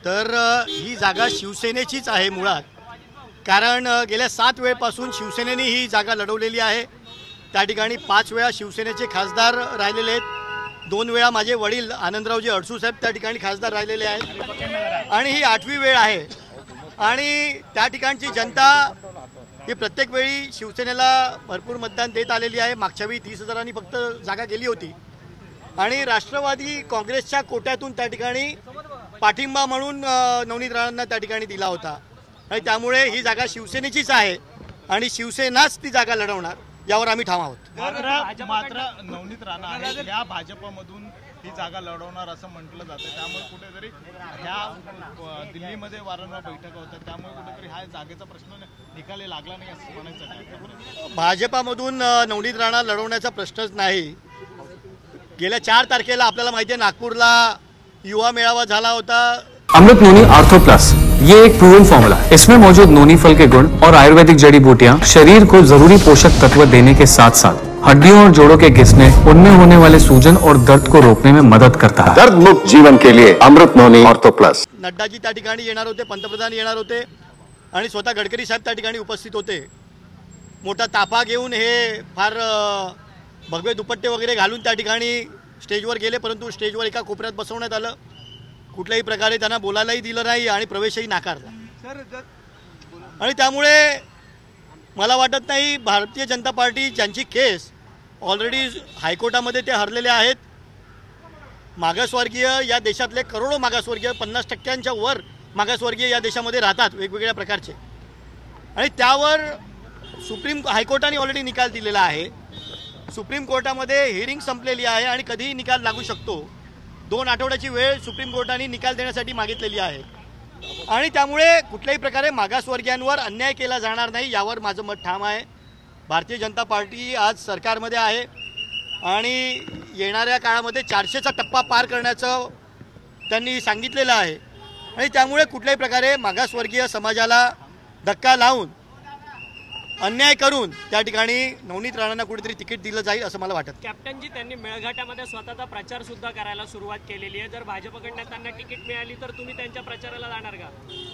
तर ही जागा शिवसेनेचीच आहे मुळात, कारण गेल्या 7 वेळेपासून शिवसेनेने ही जागा लढवलेली आहे। त्या ठिकाणी 5 वेळा शिवसेनेचे खासदार राहिलेले आहेत, 2 वेळा माझे वडील आनंदरावजी अडसूळ साहेब त्या ठिकाणी खासदार राहिलेले आहेत आणि ही 8वी वेळ आहे। आणि त्या ठिकाणची जनता ही प्रत्येक वेळी शिवसेनेला भरपूर मतदान देत आलेली आहे। मागच्या वेळी 30,000 फक्त जागा गेली होती आणि राष्ट्रवादी काँग्रेसच्या कोट्यातून त्या ठिकाणी पाठिंबा म्हणून नवनीत राणांना त्या ठिकाणी दिला होता आणि त्यामुळे ही जागा शिवसेनेचीच आहे आणि शिवसेनाच ती जागा लढवणार यावर आम्ही ठाम आहोत। मात्र नवनीत राणा आहे या भाजपमधून ही जागा लढवणार असं म्हटलं जातं, त्यामुळे कुठेतरी ह्या दिल्लीमध्ये वारंवार बैठका होतात, त्यामुळे कुठेतरी हा जागेचा प्रश्न निकाली लागला नाही असं म्हणायचं। भाजपामधून नवनीत राणा लढवण्याचा प्रश्नच नाही। गेल्या 4 तारखेला आपल्याला माहिती आहे नागपूरला युवा मेळावा झाला होता। अमृत नोनी आर्थो प्लस ये एक प्रूवन फॉर्मूला है। इसमें मौजूद नोनी फल के गुण और आयुर्वेदिक जड़ी बूटियां शरीर को जरूरी पोषक तत्व देने के साथ साथ हड्डियों और जोड़ों के घिसने, उनमें होने वाले सूजन और दर्द को रोकने में मदद करता है। दर्द मुक्त जीवन के लिए अमृत नोनी आर्थो प्लस। नड्डाजी त्या ठिकाणी येणार होते, पंतप्रधान येणार होते आणि स्वतः गडकरी साहेब त्या ठिकाणी उपस्थित होते। मोठा ताफा घेऊन हे फार भगवे दुपट्टे वगैरे घालून त्या ठिकाणी स्टेजवर गेले, परंतु स्टेजवर एका कोपऱ्यात बसवण्यात आलं, कुठल्याही प्रकारे त्यांना बोलायलाही दिलं नाही आणि प्रवेशही नाकारला। आणि त्यामुळे मला वाटत नाही भारतीय जनता पार्टी ज्यांची केस ऑलरेडी हायकोर्टामध्ये ते हरलेले आहेत, मागासवर्गीय या देशातले करोडो मागासवर्गीय 50% वर मागासवर्गीय या देशामध्ये राहतात वेगवेगळ्या प्रकारचे, आणि त्यावर सुप्रीम हायकोर्टाने ऑलरेडी निकाल दिलेला आहे। सुप्रीम कोर्टामध्ये हिअरिंग संपलेली आहे आणि कधीही निकाल लागू शकतो। 2 आठवड्याची वेळ सुप्रीम कोर्टाने निकाल देण्यासाठी मागितलेली आहे आणि त्यामुळे कुठल्याही प्रकारे मागासवर्गीयांवर अन्याय केला जाणार नाही यावर माझं मत ठाम आहे। भारतीय जनता पार्टी आज सरकारमध्ये आहे आणि येणाऱ्या काळामध्ये 400चा टप्पा पार करण्याचं त्यांनी सांगितलेलं आहे आणि त्यामुळे कुठल्याही प्रकारे मागासवर्गीय समाजाला धक्का लावून अन्याय करून त्या ठिकाणी नवनीत राणांना कुठेतरी तिकीट दिलं जाईल असं मला वाटतं। कॅप्टनजी, त्यांनी मेळघाटामध्ये स्वतःचा प्रचार सुद्धा करायला सुरुवात केलेली आहे। जर भाजपकडनं त्यांना तिकीट मिळाली तर तुम्ही त्यांच्या प्रचाराला जाणार का?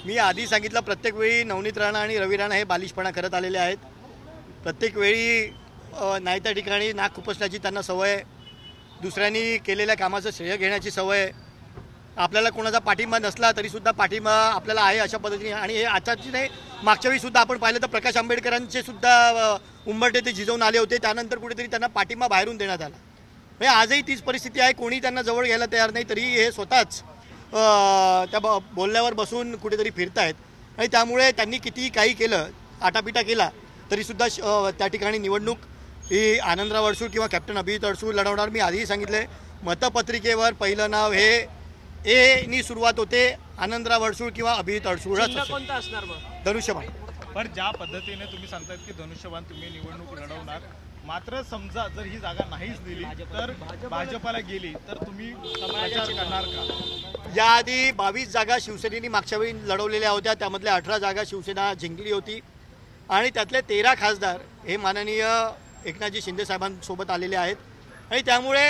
मी आधी सांगितलं, प्रत्येक वेळी नवनीत राणा आणि रवी राणा हे बालिशपणा करत आलेले आहेत। प्रत्येक वेळी नाही त्या ठिकाणी नाक खुपसण्याची त्यांना सवय, दुसऱ्यांनी केलेल्या कामाचं श्रेय घेण्याची सवय, आपल्याला कोणाचा पाठिंबा नसला तरीसुद्धा पाठिंबा आपल्याला आहे अशा पद्धतीने। आणि हे आजची नाही, मागच्या वेळीसुद्धा आपण पाहिलं तर प्रकाश आंबेडकरांचे सुद्धा उंबरठे ते झिजवून आले होते, त्यानंतर कुठेतरी त्यांना पाठिंबा बाहेरून देण्यात आला। म्हणजे आजही तीच परिस्थिती आहे, कोणी त्यांना जवळ घ्यायला तयार नाही, तरी हे स्वतःच त्या बोलण्यावर बसून कुठेतरी फिरतायत आणि त्यामुळे त्यांनी कितीही काही केलं, आटापिटा केला तरीसुद्धा त्या ठिकाणी निवडणूक ही आनंदराव अडसूळ किंवा कॅप्टन अभिजित अडसूळ लढवणार। मी आधीही सांगितले, मतपत्रिकेवर पहिलं नाव हे ए नी सुरुवात होते, आनंदराव अडसूळ किंवा अभिजित अडसूळच असणार धनुष्यबाण। पण ज्या पद्धतीने तुम्ही सांगतायत की धनुष्यबाण तुम्ही निवडणूक लढवणार, मात्र समजा जर ही जागा नाहीच दिली तर भाजपला गेली तर तुम्ही प्रचार करणार का? याआधी 22 जागा शिवसेनेने मागच्या वेळी लढवलेल्या होत्या, त्यामधल्या 18 जागा शिवसेना जिंकली होती आणि त्यातले 13 खासदार हे माननीय एकनाथजी शिंदे साहेबांसोबत आलेले आहेत आणि त्यामुळे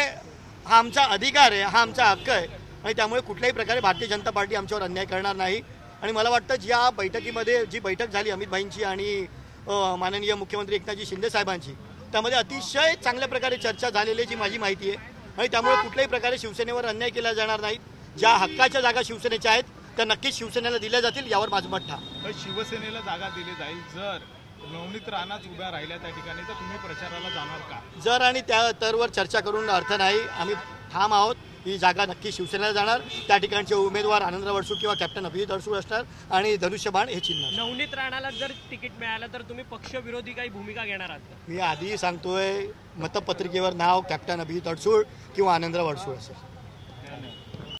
हा आमचा अधिकार आहे, हा आमचा हक्क आहे आणि त्यामुळे कुठल्याही प्रकारे भारतीय जनता पार्टी आमच्यावर अन्याय करणार नाही। आणि मला वाटतं ज्या बैठकीमध्ये जी बैठक झाली अमित भाईंची आणि माननीय मुख्यमंत्री एकनाथजी शिंदे साहेबांची, त्यामध्ये अतिशय चांगल्या प्रकारे चर्चा झालेली जी माझी माहिती आहे आणि त्यामुळे कुठल्याही प्रकारे शिवसेनेवर अन्याय केला जाणार नाही। ज्या हक्काच्या जागा शिवसेनेच्या आहेत त्या नक्कीच शिवसेनेला दिल्या जातील यावर माझं मत ठाम। तर शिवसेनेला जागा दिली जाईल जर नवनीत राणाच उभ्या राहिल्या त्या ठिकाणी, तर तुम्ही प्रचाराला जाणार का? जर आणि त्या तरवर चर्चा करून अर्थ नाही, आम्ही ठाम आहोत, ही जागा नक्की शिवसेनेला जाणार। त्या ठिकाणचे उमेदवार आनंदराव अडसूळ किंवा कॅप्टन अभिजित अडसूळ असणार आणि धनुष्यबाण हे चिन्ह। नवनीत राणाला जर तिकीट मिळालं तर तुम्ही पक्षविरोधी काही भूमिका घेणार आहात? मी आधी सांगतोय, मतपत्रिकेवर नाव कॅप्टन अभिजित अडसूळ किंवा आनंदराव अडसूळ असेल।